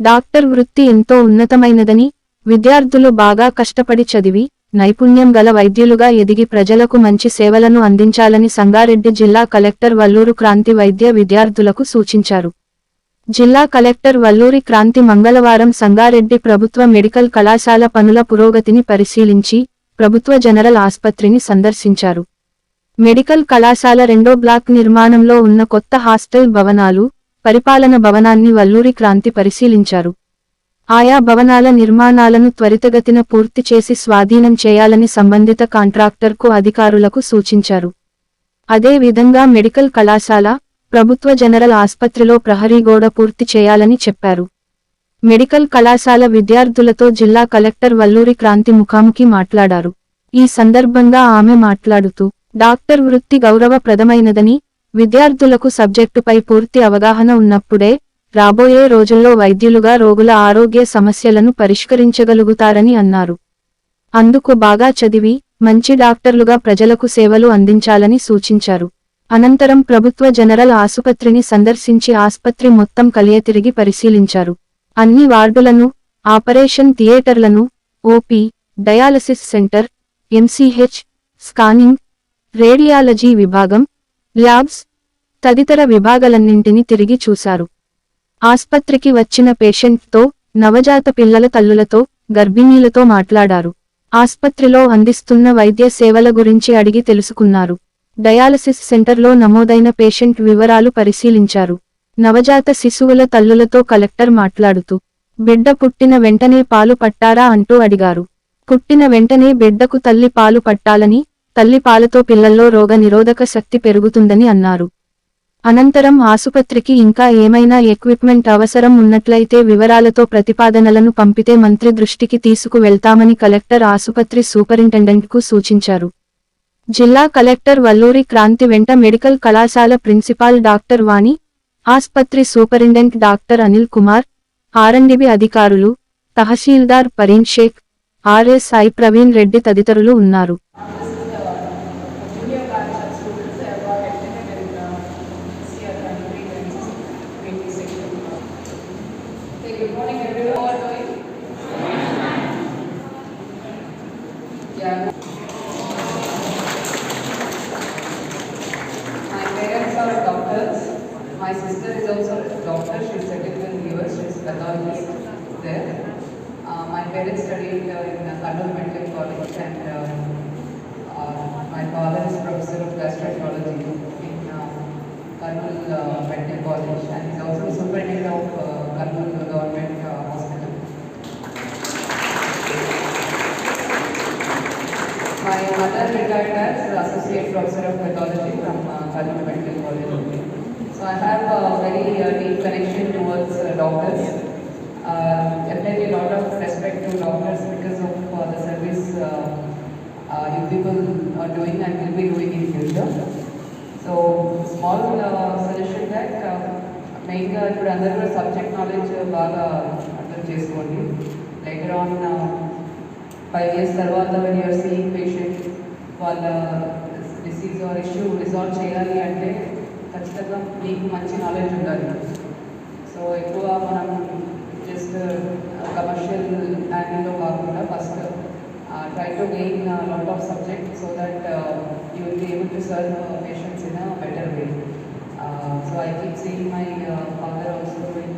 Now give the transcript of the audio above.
Doctor వృత్తి ఎంతో ఉన్నతమైనదని, విద్యార్థులు బాగా కష్టపడి చదివి, నైపుణ్యం గల వైద్యులుగా ఎదిగి ప్రజలకు మంచి సేవలను అందించాలని సంగారెడ్డి జిల్లా కలెక్టర్ వల్లూరు క్రాంతి వైద్య విద్యార్థులకు సూచించారు. జిల్లా కలెక్టర్ వల్లూరి క్రాంతి మంగళవారం సంగారెడ్డి ప్రభుత్వ మెడికల్ కళాశాల పనుల పురోగతిని పరిశీలించి, ప్రభుత్వ జనరల్ ఆస్పత్రిని సందర్శించారు. మెడికల్ కళాశాల 2వ బ్లాక్ నిర్మాణంలో ఉన్న కొత్త హాస్టల్ భవనాలు, పరిపాలన భవనాన్ని వల్లూరి క్రాంతి పరిశీలించారు. ఆయా భవనాల నిర్మాణాలను త్వరితగతిన పూర్తి చేసి స్వాధీనం చేయాలని సంబంధిత కాంట్రాక్టర్కు అధికారులకు సూచించారు. అదే విధంగా మెడికల్ కళాశాల, ప్రభుత్వ జనరల్ ఆస్పత్రిలో ప్రహరీ గోడ పూర్తి చేయాలని చెప్పారు. మెడికల్ కళాశాల విద్యార్థులతో జిల్లా కలెక్టర్ వల్లూరి క్రాంతి ముఖాముఖి మాట్లాడారు. ఈ సందర్భంగా ఆమె మాట్లాడుతూ, డాక్టర్ వృత్తి గౌరవప్రదమైనదని, విద్యార్థులకు సబ్జెక్టుపై పూర్తి అవగాహన ఉన్నప్పుడే రాబోయే రోజుల్లో వైద్యులుగా రోగుల ఆరోగ్య సమస్యలను పరిష్కరించగలుగుతారని అన్నారు. అందుకు బాగా చదివి, మంచి డాక్టర్లుగా ప్రజలకు సేవలు అందించాలని సూచించారు. అనంతరం ప్రభుత్వ జనరల్ ఆసుపత్రిని సందర్శించి ఆస్పత్రి మొత్తం కలియతిరిగి పరిశీలించారు. అన్ని వార్డులను, ఆపరేషన్ థియేటర్లను, OP, dialysis centre, MCH, scanning, radiology విభాగం, ల్యాబ్స్ తదితర విభాగాలన్నింటినీ తిరిగి చూశారు. ఆస్పత్రికి వచ్చిన పేషెంట్తో, నవజాత పిల్లల తల్లులతో, గర్భిణీలతో మాట్లాడారు. ఆస్పత్రిలో అందిస్తున్న వైద్య సేవల గురించి అడిగి తెలుసుకున్నారు. డయాలసిస్ సెంటర్లో నమోదైన పేషెంట్ వివరాలు పరిశీలించారు. నవజాత శిశువుల తల్లులతో కలెక్టర్ మాట్లాడుతూ, బిడ్డ పుట్టిన వెంటనే పాలు పట్టారా అంటూ అడిగారు. పుట్టిన వెంటనే బిడ్డకు తల్లి పాలు పట్టాలని, తల్లి పాలతో పిల్లల్లో రోగ నిరోధక శక్తి పెరుగుతుందని అన్నారు. అనంతరం ఆసుపత్రికి ఇంకా ఏమైనా ఎక్విప్మెంట్ అవసరం ఉన్నట్లయితే వివరాలతో ప్రతిపాదనలను పంపితే మంత్రి దృష్టికి తీసుకు వెళ్తామని కలెక్టర్ ఆసుపత్రి సూపరింటెండెంట్కు సూచించారు. జిల్లా కలెక్టర్ వల్లూరి క్రాంతి వెంట మెడికల్ కళాశాల ప్రిన్సిపాల్ డాక్టర్ వాణి, ఆస్పత్రి సూపరింటెండెంట్ డాక్టర్ అనిల్ కుమార్, ఆర్ఎండ్బి అధికారులు, తహసీల్దార్ పరీన్ షేక్, ఆర్ఎస్ఐ ప్రవీణ్ రెడ్డి తదితరులు ఉన్నారు. Good morning everyone. How are you doing? Yeah. My parents are doctors. My sister is also a doctor. She is settled in the US. She is a pathologist there. My parents studied in Kannur Medical College, and my father is professor of gastroenterology in Kannur Medical College, and he is also superintendent of Kannur Government Hospital. My mother retired as associate professor of pathology from Kannur Medical College. So I have a very deep connection towards doctors. Definitely a lot of respect to doctors because of the service you people are doing and will be doing in future. So small suggestion that మెయిన్గా ఇప్పుడు అందరూ కూడా subject knowledge బాగా అర్థం చేసుకోండి. Later on 5 years తర్వాత when you're seeing patient వాళ్ళ disease are issue resolve చేయాలి అంటే ఖచ్చితంగా మీకు మంచి నాలెడ్జ్ ఉండాలి. సో ఎక్కువ మనం జస్ట్ కమర్షియల్ యాంగిల్లో కాకుండా first try to gain a lot of subject so that you will be able to serve patients in a better way. So I keep seeing my father also doing